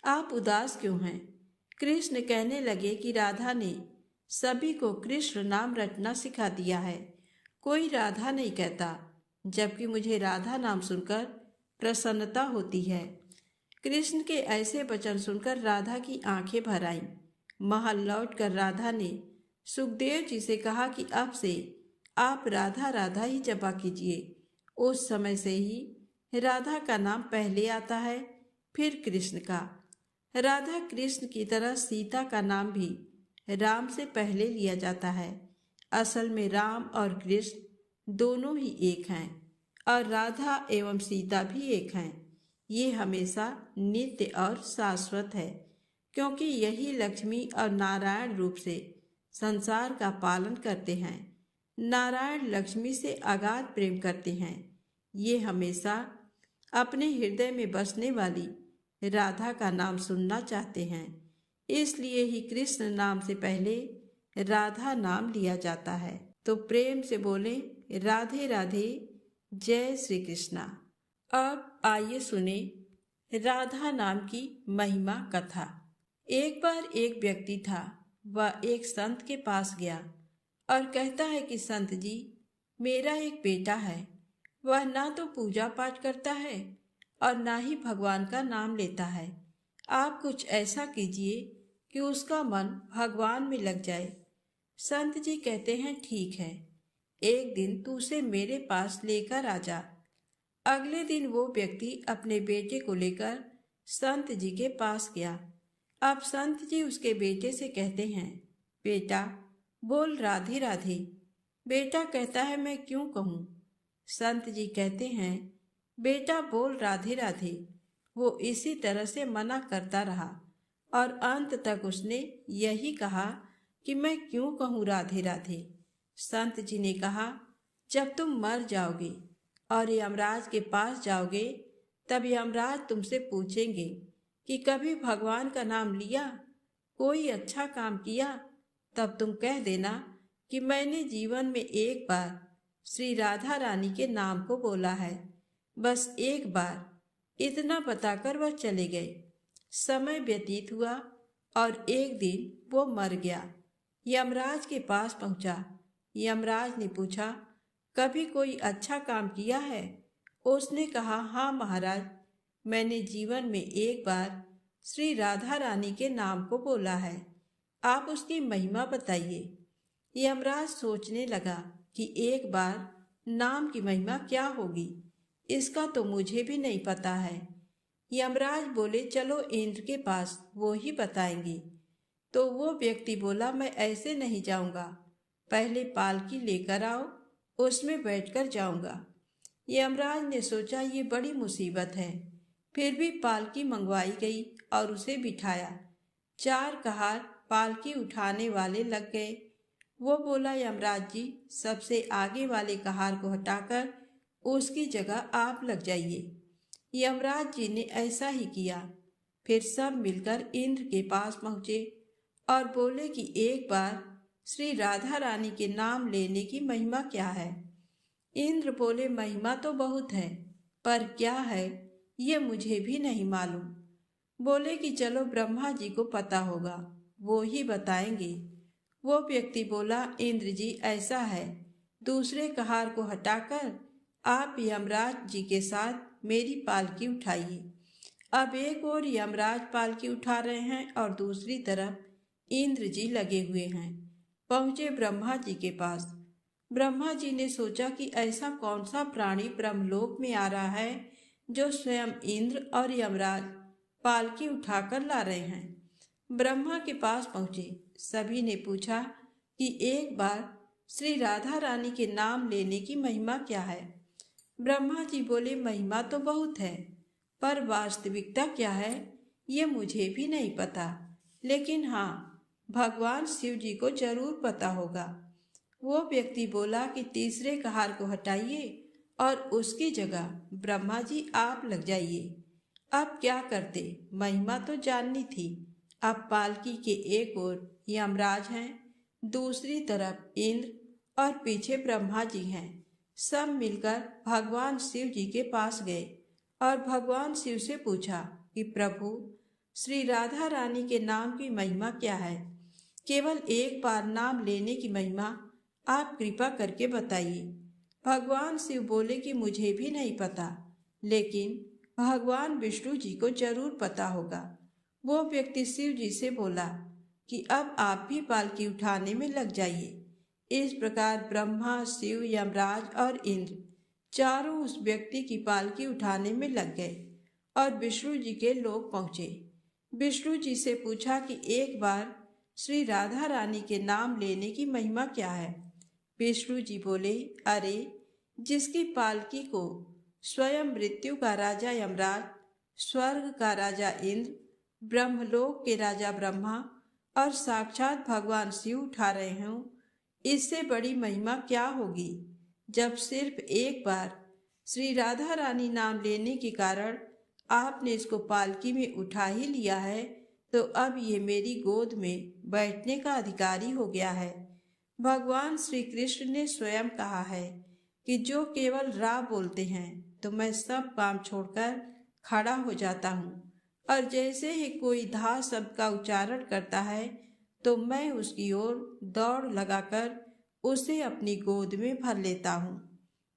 आप उदास क्यों हैं? कृष्ण कहने लगे कि राधा ने सभी को कृष्ण नाम रटना सिखा दिया है। कोई राधा नहीं कहता, जबकि मुझे राधा नाम सुनकर प्रसन्नता होती है। कृष्ण के ऐसे वचन सुनकर राधा की आंखें भर आईं। महल लौटकर राधा ने सुखदेव जी से कहा कि अब से आप राधा राधा ही जपा कीजिए। उस समय से ही राधा का नाम पहले आता है, फिर कृष्ण का। राधा कृष्ण की तरह सीता का नाम भी राम से पहले लिया जाता है। असल में राम और कृष्ण दोनों ही एक हैं और राधा एवं सीता भी एक हैं। ये हमेशा नित्य और शाश्वत है, क्योंकि यही लक्ष्मी और नारायण रूप से संसार का पालन करते हैं। नारायण लक्ष्मी से अगाध प्रेम करते हैं। ये हमेशा अपने हृदय में बसने वाली राधा का नाम सुनना चाहते हैं। इसलिए ही कृष्ण नाम से पहले राधा नाम लिया जाता है। तो प्रेम से बोले, राधे राधे, जय श्री कृष्णा। अब आइए सुने राधा नाम की महिमा कथा। एक बार एक व्यक्ति था। वह एक संत के पास गया और कहता है कि संत जी, मेरा एक बेटा है। वह ना तो पूजा पाठ करता है और ना ही भगवान का नाम लेता है। आप कुछ ऐसा कीजिए कि उसका मन भगवान में लग जाए। संत जी कहते हैं, ठीक है, एक दिन तू उसे मेरे पास लेकर आ जा। अगले दिन वो व्यक्ति अपने बेटे को लेकर संत जी के पास गया। अब संत जी उसके बेटे से कहते हैं, बेटा बोल राधे राधे। बेटा कहता है, मैं क्यों कहूँ? संत जी कहते हैं, बेटा बोल राधे राधे। वो इसी तरह से मना करता रहा और अंत तक उसने यही कहा कि मैं क्यों कहूँ राधे राधे। संत जी ने कहा, जब तुम मर जाओगे और यमराज के पास जाओगे, तब यमराज तुमसे पूछेंगे कि कभी भगवान का नाम लिया, कोई अच्छा काम किया? तब तुम कह देना कि मैंने जीवन में एक बार श्री राधा रानी के नाम को बोला है, बस एक बार, इतना बताकर वह चले गए। समय व्यतीत हुआ और एक दिन वो मर गया। यमराज के पास पहुंचा। यमराज ने पूछा, कभी कोई अच्छा काम किया है? उसने कहा, हाँ महाराज, मैंने जीवन में एक बार श्री राधा रानी के नाम को बोला है। आप उसकी महिमा बताइए। यमराज सोचने लगा कि एक बार नाम की महिमा क्या होगी, इसका तो मुझे भी नहीं पता है। यमराज बोले, चलो इंद्र के पास, वो ही बताएंगे। तो वो व्यक्ति बोला, मैं ऐसे नहीं जाऊंगा, पहले पालकी लेकर आओ, उसमें बैठकर जाऊंगा। यमराज ने सोचा ये बड़ी मुसीबत है, फिर भी पालकी मंगवाई गई और उसे बिठाया। 4 कहार पालकी उठाने वाले लग गए। वो बोला, यमराज जी, सबसे आगे वाले कहार को हटाकर उसकी जगह आप लग जाइए। यमराज जी ने ऐसा ही किया। फिर सब मिलकर इंद्र के पास पहुंचे और बोले कि एक बार श्री राधा रानी के नाम लेने की महिमा क्या है? इंद्र बोले, महिमा तो बहुत है, पर क्या है ये मुझे भी नहीं मालूम। बोले कि चलो ब्रह्मा जी को पता होगा, वो ही बताएंगे। वो व्यक्ति बोला, इंद्र जी ऐसा है, दूसरे कहार को हटाकर आप यमराज जी के साथ मेरी पालकी उठाइए। अब एक ओर यमराज पालकी उठा रहे हैं और दूसरी तरफ इंद्र जी लगे हुए हैं। पहुंचे ब्रह्मा जी के पास। ब्रह्मा जी ने सोचा कि ऐसा कौन सा प्राणी ब्रह्मलोक में आ रहा है जो स्वयं इंद्र और यमराज पालकी उठाकर ला रहे हैं। ब्रह्मा के पास पहुंचे। सभी ने पूछा कि एक बार श्री राधा रानी के नाम लेने की महिमा क्या है? ब्रह्मा जी बोले, महिमा तो बहुत है, पर वास्तविकता क्या है ये मुझे भी नहीं पता, लेकिन हाँ, भगवान शिव जी को जरूर पता होगा। वो व्यक्ति बोला कि तीसरे कहार को हटाइए और उसकी जगह ब्रह्मा जी आप लग जाइए। अब क्या करते, महिमा तो जाननी थी। अब पालकी के एक ओर यमराज हैं, दूसरी तरफ इंद्र और पीछे ब्रह्मा जी हैं। सब मिलकर भगवान शिव जी के पास गए और भगवान शिव से पूछा कि प्रभु, श्री राधा रानी के नाम की महिमा क्या है? केवल एक बार नाम लेने की महिमा आप कृपा करके बताइए। भगवान शिव बोले कि मुझे भी नहीं पता, लेकिन भगवान विष्णु जी को जरूर पता होगा। वो व्यक्ति शिव जी से बोला कि अब आप भी पालकी उठाने में लग जाइए। इस प्रकार ब्रह्मा, शिव, यमराज और इंद्र चारों उस व्यक्ति की पालकी उठाने में लग गए और विष्णु जी के लोग पहुंचे। विष्णु जी से पूछा कि एक बार श्री राधा रानी के नाम लेने की महिमा क्या है? विष्णु जी बोले, अरे, जिसकी पालकी को स्वयं मृत्यु का राजा यमराज, स्वर्ग का राजा इंद्र, ब्रह्मलोक के राजा ब्रह्मा और साक्षात भगवान शिव उठा रहे हों, इससे बड़ी महिमा क्या होगी? जब सिर्फ एक बार श्री राधा रानी नाम लेने के कारण आपने इसको पालकी में उठा ही लिया है, तो अब ये मेरी गोद में बैठने का अधिकारी हो गया है। भगवान श्री कृष्ण ने स्वयं कहा है कि जो केवल रा बोलते हैं तो मैं सब काम छोड़कर खड़ा हो जाता हूँ, और जैसे ही कोई धा शब्द का उच्चारण करता है तो मैं उसकी ओर दौड़ लगाकर उसे अपनी गोद में भर लेता हूँ।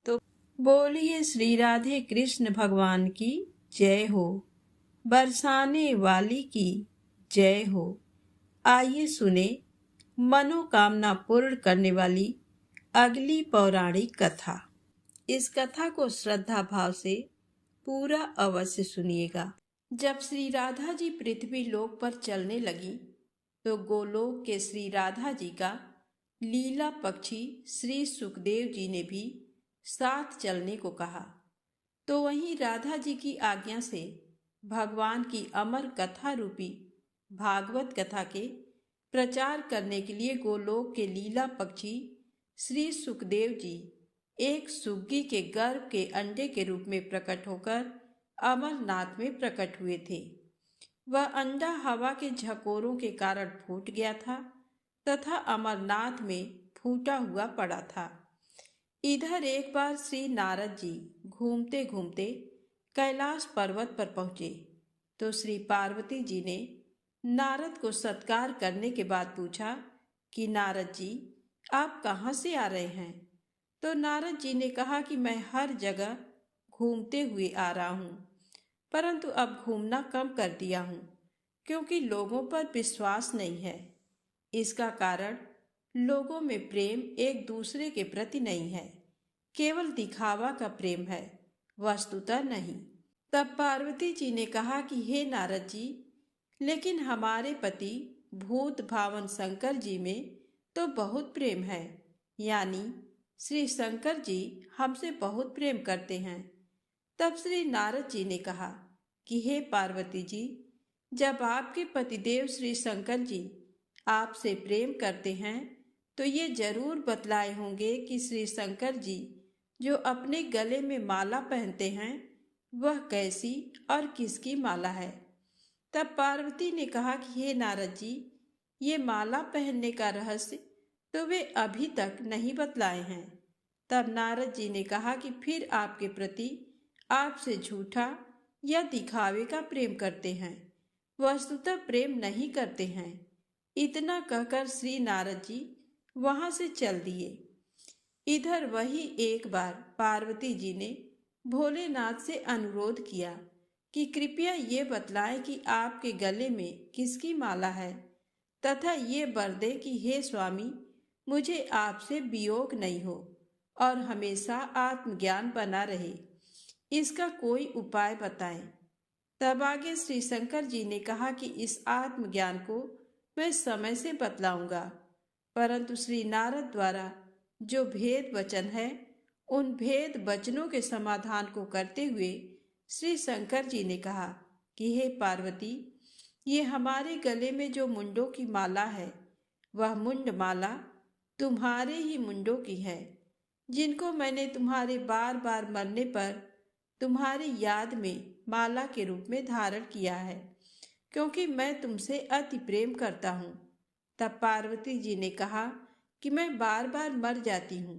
तो बोलिए श्री राधे कृष्ण भगवान की जय हो, बरसाने वाली की जय हो। आइए सुने मनोकामना पूर्ण करने वाली अगली पौराणिक कथा। इस कथा को श्रद्धा भाव से पूरा अवश्य सुनिएगा। जब श्री राधा जी पृथ्वी लोक पर चलने लगी तो गोलोक के श्री राधा जी का लीला पक्षी श्री सुखदेव जी ने भी साथ चलने को कहा। तो वहीं राधा जी की आज्ञा से भगवान की अमर कथा रूपी भागवत कथा के प्रचार करने के लिए गोलोक के लीला पक्षी श्री सुखदेव जी एक सुग्गी के गर्भ के अंडे के रूप में प्रकट होकर अमरनाथ में प्रकट हुए थे। वह अंडा हवा के झकोरों के कारण फूट गया था तथा अमरनाथ में फूटा हुआ पड़ा था। इधर एक बार श्री नारद जी घूमते घूमते कैलाश पर्वत पर पहुंचे तो श्री पार्वती जी ने नारद को सत्कार करने के बाद पूछा कि नारद जी, आप कहाँ से आ रहे हैं। तो नारद जी ने कहा कि मैं हर जगह घूमते हुए आ रहा हूँ, परंतु अब घूमना कम कर दिया हूँ क्योंकि लोगों पर विश्वास नहीं है। इसका कारण लोगों में प्रेम एक दूसरे के प्रति नहीं है, केवल दिखावा का प्रेम है, वस्तुतः नहीं। तब पार्वती जी ने कहा कि हे नारद जी, लेकिन हमारे पति भूत भावन शंकर जी में तो बहुत प्रेम है, यानी श्री शंकर जी हमसे बहुत प्रेम करते हैं। तब श्री नारद जी ने कहा कि हे पार्वती जी, जब आपके पतिदेव श्री शंकर जी आपसे प्रेम करते हैं तो ये जरूर बतलाए होंगे कि श्री शंकर जी जो अपने गले में माला पहनते हैं वह कैसी और किसकी माला है। तब पार्वती ने कहा कि हे नारद जी, ये माला पहनने का रहस्य तो वे अभी तक नहीं बतलाए हैं। तब नारद जी ने कहा कि फिर आपके प्रति आपसे झूठा या दिखावे का प्रेम करते हैं, वस्तुतः प्रेम नहीं करते हैं। इतना कहकर श्री नारद जी वहां से चल दिए। इधर वही एक बार पार्वती जी ने भोलेनाथ से अनुरोध किया कि कृपया ये बतलाएं कि आपके गले में किसकी माला है, तथा ये वर दें कि हे स्वामी, मुझे आपसे वियोग नहीं हो और हमेशा आत्मज्ञान बना रहे। इसका कोई उपाय बताएं। तब आगे श्री शंकर जी ने कहा कि इस आत्मज्ञान को मैं समय से बतलाऊंगा, परंतु श्री नारद द्वारा जो भेद वचन है उन भेद वचनों के समाधान को करते हुए श्री शंकर जी ने कहा कि हे पार्वती, ये हमारे गले में जो मुंडों की माला है वह मुंड माला तुम्हारे ही मुंडों की है, जिनको मैंने तुम्हारे बार बार मरने पर तुम्हारी याद में माला के रूप में धारण किया है, क्योंकि मैं तुमसे अति प्रेम करता हूँ। तब पार्वती जी ने कहा कि मैं बार बार मर जाती हूँ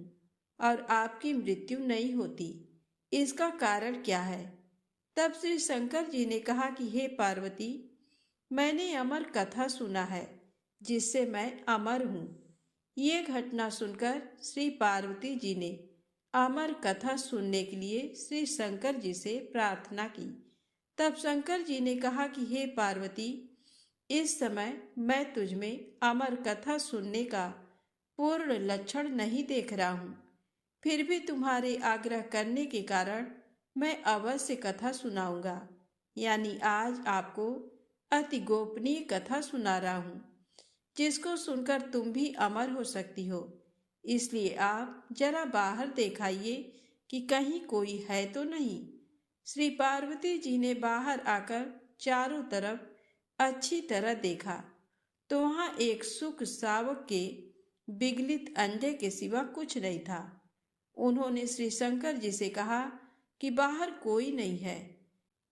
और आपकी मृत्यु नहीं होती, इसका कारण क्या है। तब श्री शंकर जी ने कहा कि हे पार्वती, मैंने अमर कथा सुना है जिससे मैं अमर हूँ। ये घटना सुनकर श्री पार्वती जी ने अमर कथा सुनने के लिए श्री शंकर जी से प्रार्थना की। तब शंकर जी ने कहा कि हे पार्वती, इस समय मैं तुझमें अमर कथा सुनने का पूर्ण लक्षण नहीं देख रहा हूँ, फिर भी तुम्हारे आग्रह करने के कारण मैं अवश्य कथा सुनाऊंगा। यानी आज आपको अति गोपनीय कथा सुना रहा हूँ, जिसको सुनकर तुम भी अमर हो सकती हो। इसलिए आप जरा बाहर दिखाइए कि कहीं कोई है तो नहीं। श्री पार्वती जी ने बाहर आकर चारों तरफ अच्छी तरह देखा तो वहां एक सुख सावक के विगलित अंडे के सिवा कुछ नहीं था। उन्होंने श्री शंकर जी से कहा कि बाहर कोई नहीं है।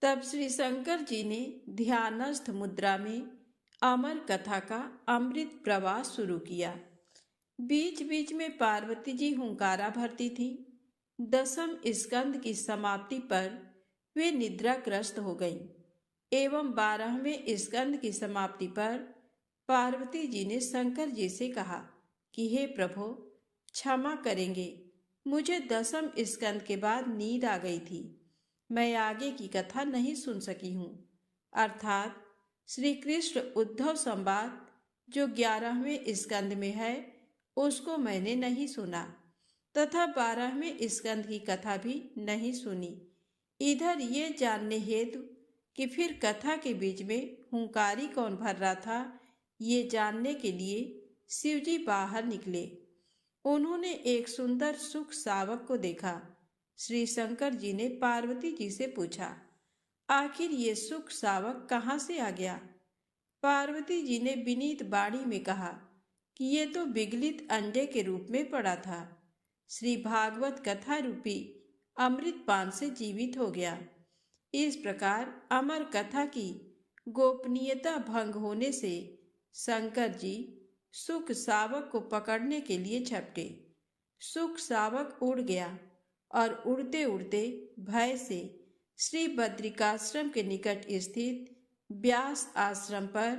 तब श्री शंकर जी ने ध्यानस्थ मुद्रा में अमर कथा का अमृत प्रवाह शुरू किया। बीच बीच में पार्वती जी हुंकारा भरती थी। 10वें स्कंद की समाप्ति पर वे निद्राग्रस्त हो गईं एवं 12वें स्कंद की समाप्ति पर पार्वती जी ने शंकर जी से कहा कि हे प्रभु, क्षमा करेंगे, मुझे 10वें स्कंद के बाद नींद आ गई थी, मैं आगे की कथा नहीं सुन सकी हूँ। अर्थात श्री कृष्ण उद्धव संवाद जो 11वें स्कंद में है उसको मैंने नहीं सुना तथा 12वें स्कंद की कथा भी नहीं सुनी। इधर ये जानने हेतु कि फिर कथा के बीच में हुंकारी कौन भर रहा था, ये जानने के लिए शिवजी बाहर निकले। उन्होंने एक सुंदर सुख सावक को देखा। श्री शंकर जी ने पार्वती जी से पूछा, आखिर ये सुख सावक कहाँ से आ गया। पार्वती जी ने विनीत वाणी में कहा कि ये तो विगलित अंडे के रूप में पड़ा था, श्री भागवत कथा रूपी अमृत पान से जीवित हो गया। इस प्रकार अमर कथा की गोपनीयता भंग होने से शंकर जी सुख सावक को पकड़ने के लिए झपटे। सुख शावक उड़ गया और उड़ते उड़ते भय से श्री बद्रिकाश्रम के निकट स्थित व्यास आश्रम पर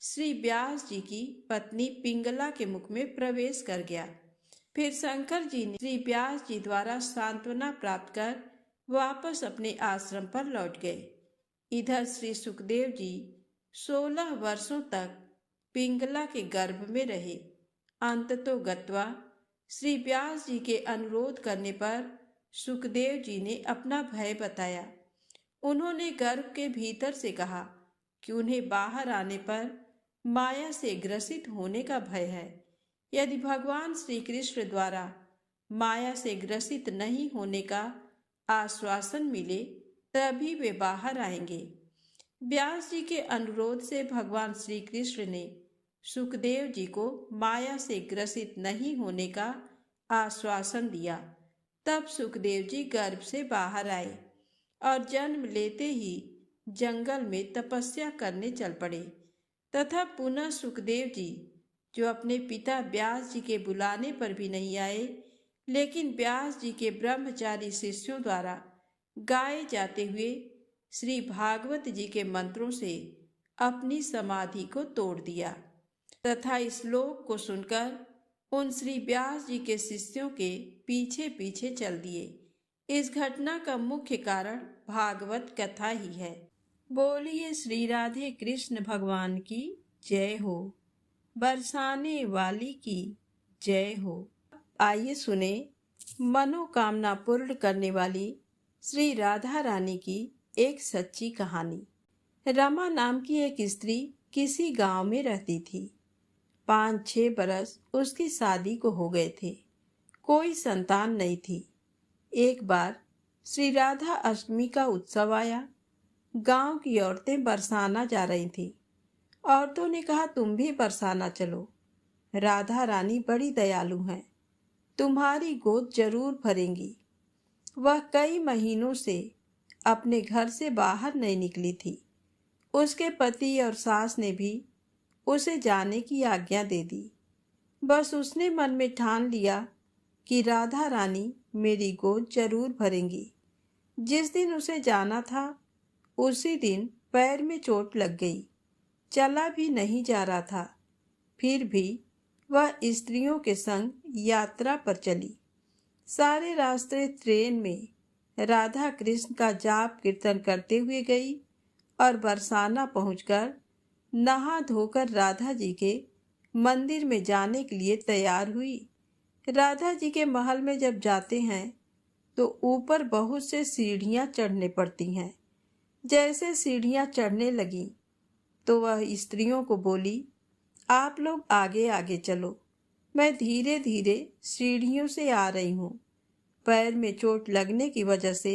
श्री व्यास जी की पत्नी पिंगला के मुख में प्रवेश कर गया। फिर शंकर जी ने श्री व्यास जी द्वारा सांत्वना प्राप्त कर वापस अपने आश्रम पर लौट गए। इधर श्री सुखदेव जी 16 वर्षों तक पिंगला के गर्भ में रहे। अंततो गत्वा श्री व्यास जी के अनुरोध करने पर सुखदेव जी ने अपना भय बताया। उन्होंने गर्भ के भीतर से कहा कि उन्हें बाहर आने पर माया से ग्रसित होने का भय है। यदि भगवान श्री कृष्ण द्वारा माया से ग्रसित नहीं होने का आश्वासन मिले तभी वे बाहर आएंगे। व्यास जी के अनुरोध से भगवान श्री कृष्ण ने सुखदेव जी को माया से ग्रसित नहीं होने का आश्वासन दिया। तब सुखदेव जी गर्भ से बाहर आए और जन्म लेते ही जंगल में तपस्या करने चल पड़े तथा पुनः सुखदेव जी जो अपने पिता व्यास जी के बुलाने पर भी नहीं आए, लेकिन व्यास जी के ब्रह्मचारी शिष्यों द्वारा गाए जाते हुए श्री भागवत जी के मंत्रों से अपनी समाधि को तोड़ दिया तथा इस श्लोक को सुनकर उन श्री व्यास जी के शिष्यों के पीछे पीछे चल दिए। इस घटना का मुख्य कारण भागवत कथा ही है। बोलिए श्री राधे कृष्ण भगवान की जय हो, बरसाने वाली की जय हो। आइए सुने मनोकामना पूर्ण करने वाली श्री राधा रानी की एक सच्ची कहानी। रमा नाम की एक स्त्री किसी गांव में रहती थी। 5-6 बरस उसकी शादी को हो गए थे, कोई संतान नहीं थी। एक बार श्री राधा अष्टमी का उत्सव आया। गांव की औरतें बरसाना जा रही थीं। औरतों ने कहा, तुम भी बरसाना चलो, राधा रानी बड़ी दयालु हैं, तुम्हारी गोद जरूर भरेंगी। वह कई महीनों से अपने घर से बाहर नहीं निकली थी। उसके पति और सास ने भी उसे जाने की आज्ञा दे दी। बस उसने मन में ठान लिया कि राधा रानी मेरी गोद जरूर भरेंगी। जिस दिन उसे जाना था उसी दिन पैर में चोट लग गई, चला भी नहीं जा रहा था। फिर भी वह स्त्रियों के संग यात्रा पर चली। सारे रास्ते ट्रेन में राधा कृष्ण का जाप कीर्तन करते हुए गई और बरसाना पहुंचकर नहा धोकर राधा जी के मंदिर में जाने के लिए तैयार हुई। राधा जी के महल में जब जाते हैं तो ऊपर बहुत से सीढ़ियां चढ़ने पड़ती हैं। जैसे सीढ़ियां चढ़ने लगी तो वह स्त्रियों को बोली, आप लोग आगे आगे चलो, मैं धीरे धीरे सीढ़ियों से आ रही हूँ। पैर में चोट लगने की वजह से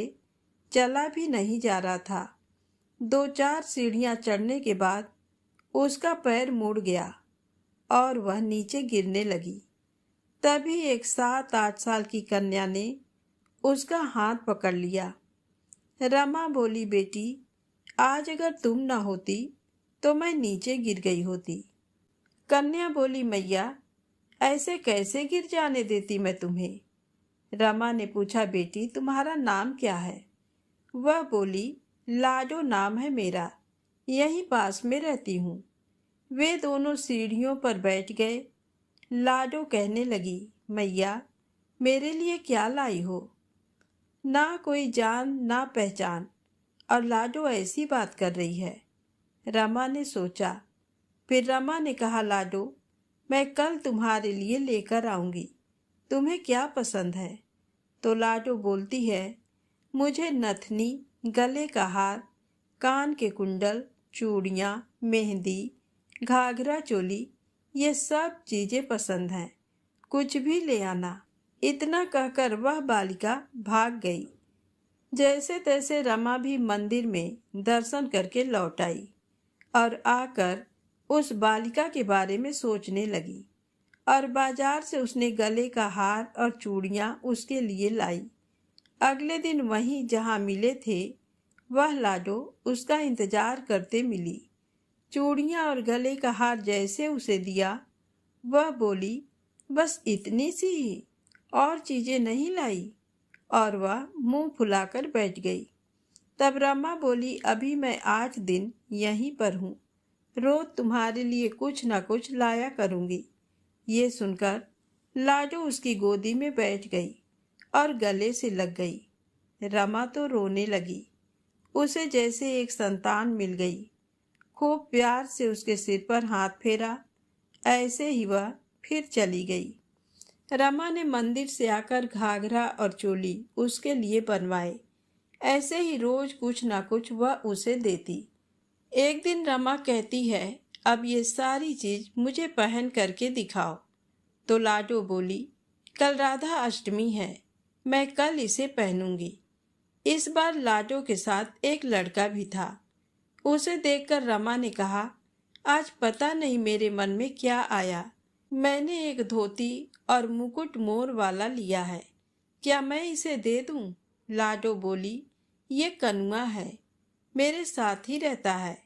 चला भी नहीं जा रहा था। 2-4 सीढ़ियां चढ़ने के बाद उसका पैर मुड़ गया और वह नीचे गिरने लगी। तभी एक 7-8 साल की कन्या ने उसका हाथ पकड़ लिया। रमा बोली, बेटी, आज अगर तुम न होती तो मैं नीचे गिर गई होती। कन्या बोली, मैया, ऐसे कैसे गिर जाने देती मैं तुम्हें। रमा ने पूछा, बेटी, तुम्हारा नाम क्या है। वह बोली, लाडो नाम है मेरा, यहीं पास में रहती हूँ। वे दोनों सीढ़ियों पर बैठ गए। लाडो कहने लगी, मैया, मेरे लिए क्या लाई हो। ना कोई जान ना पहचान और लाडो ऐसी बात कर रही है। रमा ने सोचा। फिर रमा ने कहा, लाडो, मैं कल तुम्हारे लिए लेकर आऊंगी, तुम्हें क्या पसंद है। तो लाडो बोलती है, मुझे नथनी, गले का हार, कान के कुंडल, चूड़ियाँ, मेहंदी, घाघरा चोली, ये सब चीजें पसंद हैं, कुछ भी ले आना। इतना कहकर वह बालिका भाग गई। जैसे तैसे रमा भी मंदिर में दर्शन करके लौट आई और आकर उस बालिका के बारे में सोचने लगी और बाजार से उसने गले का हार और चूड़ियाँ उसके लिए लाई। अगले दिन वहीं जहाँ मिले थे वह लाडो उसका इंतजार करते मिली। चूड़ियाँ और गले का हार जैसे उसे दिया, वह बोली, बस इतनी सी ही और चीजें नहीं लाई? और वह मुंह फुलाकर बैठ गई। तब रमा बोली, अभी मैं 8 दिन यहीं पर हूँ, रोज तुम्हारे लिए कुछ न कुछ लाया करूँगी। ये सुनकर लाडो उसकी गोदी में बैठ गई और गले से लग गई। रमा तो रोने लगी। उसे जैसे एक संतान मिल गई। खूब प्यार से उसके सिर पर हाथ फेरा। ऐसे ही वह फिर चली गई। रमा ने मंदिर से आकर घाघरा और चोली उसके लिए बनवाए। ऐसे ही रोज कुछ ना कुछ वह उसे देती। एक दिन रमा कहती है, अब ये सारी चीज मुझे पहन करके दिखाओ। तो लाडो बोली, कल राधा अष्टमी है, मैं कल इसे पहनूंगी। इस बार लाडो के साथ एक लड़का भी था। उसे देखकर रमा ने कहा, आज पता नहीं मेरे मन में क्या आया, मैंने एक धोती और मुकुट मोर वाला लिया है, क्या मैं इसे दे दूं? लाडो बोली, ये कनुआ है, मेरे साथ ही रहता है।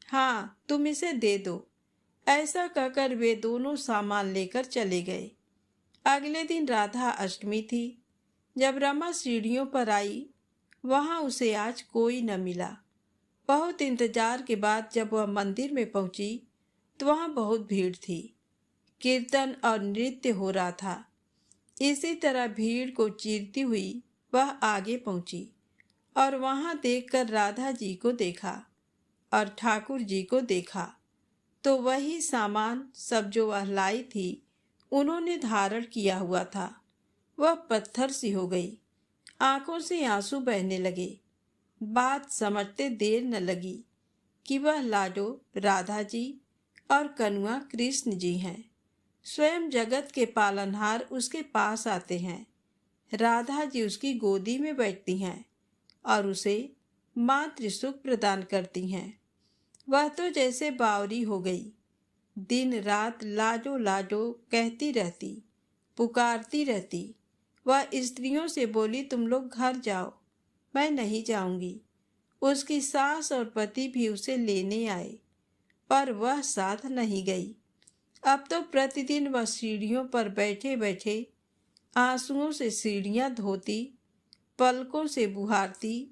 हाँ, तुम इसे दे दो। ऐसा कहकर वे दोनों सामान लेकर चले गए। अगले दिन राधा अष्टमी थी। जब रमा सीढ़ियों पर आई, वहां उसे आज कोई न मिला। बहुत इंतजार के बाद जब वह मंदिर में पहुंची तो वहां बहुत भीड़ थी। कीर्तन और नृत्य हो रहा था। इसी तरह भीड़ को चीरती हुई वह आगे पहुंची और वहां देखकर राधा जी को देखा और ठाकुर जी को देखा तो वही सामान सब जो वह लाई थी उन्होंने धारण किया हुआ था। वह पत्थर सी हो गई। आंखों से आंसू बहने लगे। बात समझते देर न लगी कि वह लाडो राधा जी और कनुआ कृष्ण जी हैं। स्वयं जगत के पालनहार उसके पास आते हैं। राधा जी उसकी गोदी में बैठती हैं और उसे मातृ सुख प्रदान करती हैं। वह तो जैसे बावरी हो गई। दिन रात लाडो लाडो कहती रहती, पुकारती रहती। वह स्त्रियों से बोली, तुम लोग घर जाओ, मैं नहीं जाऊंगी। उसकी सास और पति भी उसे लेने आए, पर वह साथ नहीं गई। अब तो प्रतिदिन वह सीढ़ियों पर बैठे बैठे आंसुओं से सीढ़ियां धोती, पलकों से बुहारती।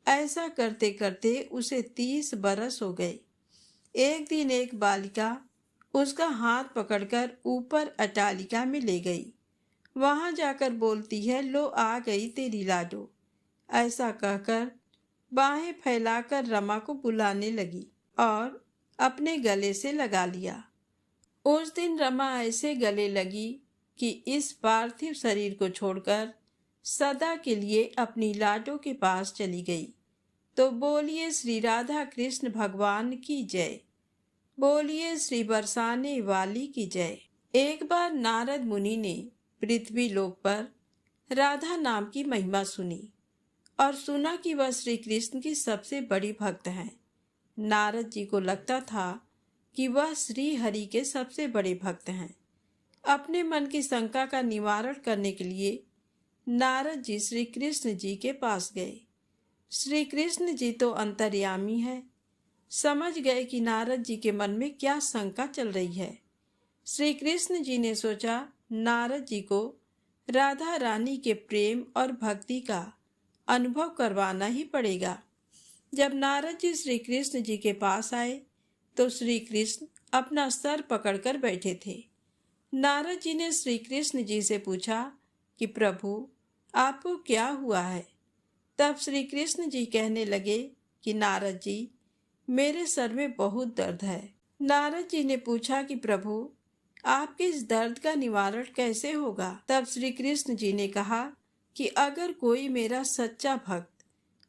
ऐसा करते करते उसे 30 बरस हो गए। एक दिन एक बालिका उसका हाथ पकड़कर ऊपर अटालिका में ले गई। वहां जाकर बोलती है, लो आ गई तेरी लाडो। ऐसा कहकर बाहें फैलाकर रमा को बुलाने लगी और अपने गले से लगा लिया। उस दिन रमा ऐसे गले लगी कि इस पार्थिव शरीर को छोड़कर सदा के लिए अपनी लाडो के पास चली गई। तो बोलिए श्री राधा कृष्ण भगवान की जय। बोलिए श्री बरसाने वाली की जय। एक बार नारद मुनि ने पृथ्वी लोक पर राधा नाम की महिमा सुनी और सुना कि वह श्री कृष्ण की सबसे बड़ी भक्त हैं। नारद जी को लगता था कि वह श्री हरि के सबसे बड़े भक्त हैं। अपने मन की शंका का निवारण करने के लिए नारद जी श्री कृष्ण जी के पास गए। श्री कृष्ण जी तो अंतर्यामी है। समझ गए कि नारद जी के मन में क्या शंका चल रही है। श्री कृष्ण जी ने सोचा, नारद जी को राधा रानी के प्रेम और भक्ति का अनुभव करवाना ही पड़ेगा। जब नारद जी श्री कृष्ण जी के पास आए तो श्री कृष्ण अपना सर पकड़कर बैठे थे। नारद जी ने श्री कृष्ण जी से पूछा कि प्रभु, आपको क्या हुआ है? तब श्री कृष्ण जी कहने लगे कि नारद जी, मेरे सर में बहुत दर्द है। नारद जी ने पूछा कि प्रभु, आपके इस दर्द का निवारण कैसे होगा? तब श्री कृष्ण जी ने कहा कि अगर कोई मेरा सच्चा भक्त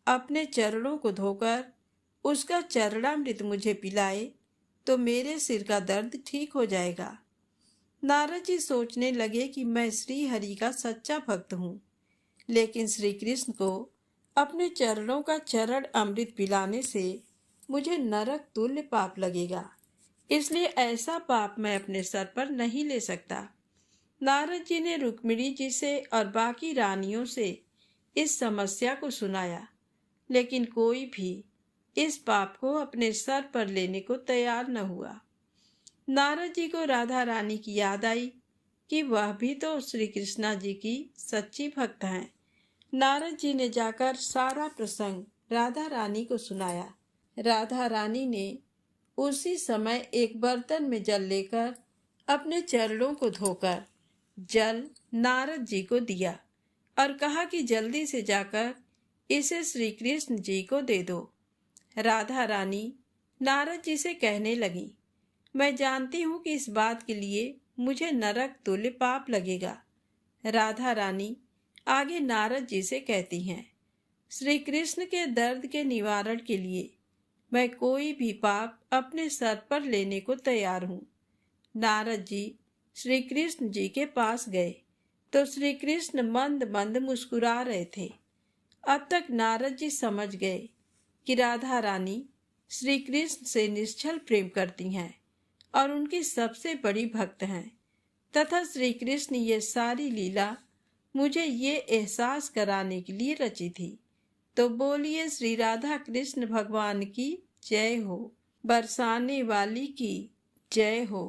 अपने चरणों को धोकर उसका चरणामृत मुझे पिलाए तो मेरे सिर का दर्द ठीक हो जाएगा। नारद जी सोचने लगे कि मैं श्री हरि का सच्चा भक्त हूँ, लेकिन श्री कृष्ण को अपने चरणों का चरण अमृत पिलाने से मुझे नरक तुल्य पाप लगेगा, इसलिए ऐसा पाप मैं अपने सर पर नहीं ले सकता। नारद जी ने रुक्मिणी जी से और बाकी रानियों से इस समस्या को सुनाया, लेकिन कोई भी इस पाप को अपने सर पर लेने को तैयार न हुआ। नारद जी को राधा रानी की याद आई। कि वह भी तो श्री कृष्णा जी की सच्ची भक्त हैं। नारद जी ने जाकर सारा प्रसंग राधा रानी को सुनाया। राधा रानी ने उसी समय एक बर्तन में जल लेकर अपने चरणों को धोकर जल नारद जी को दिया और कहा कि जल्दी से जाकर इसे श्री कृष्ण जी को दे दो। राधा रानी नारद जी से कहने लगी, मैं जानती हूँ कि इस बात के लिए मुझे नरक तुल्य पाप लगेगा। राधा रानी आगे नारद जी से कहती हैं, श्री कृष्ण के दर्द के निवारण के लिए मैं कोई भी पाप अपने सर पर लेने को तैयार हूँ। नारद जी श्री कृष्ण जी के पास गए तो श्री कृष्ण मंद मंद मुस्कुरा रहे थे। अब तक नारद जी समझ गए कि राधा रानी श्री कृष्ण से निश्चल प्रेम करती हैं और उनकी सबसे बड़ी भक्त हैं तथा श्री कृष्ण ये सारी लीला मुझे ये एहसास कराने के लिए रची थी। तो बोलिए श्री राधा कृष्ण भगवान की जय हो, बरसाने वाली की जय हो।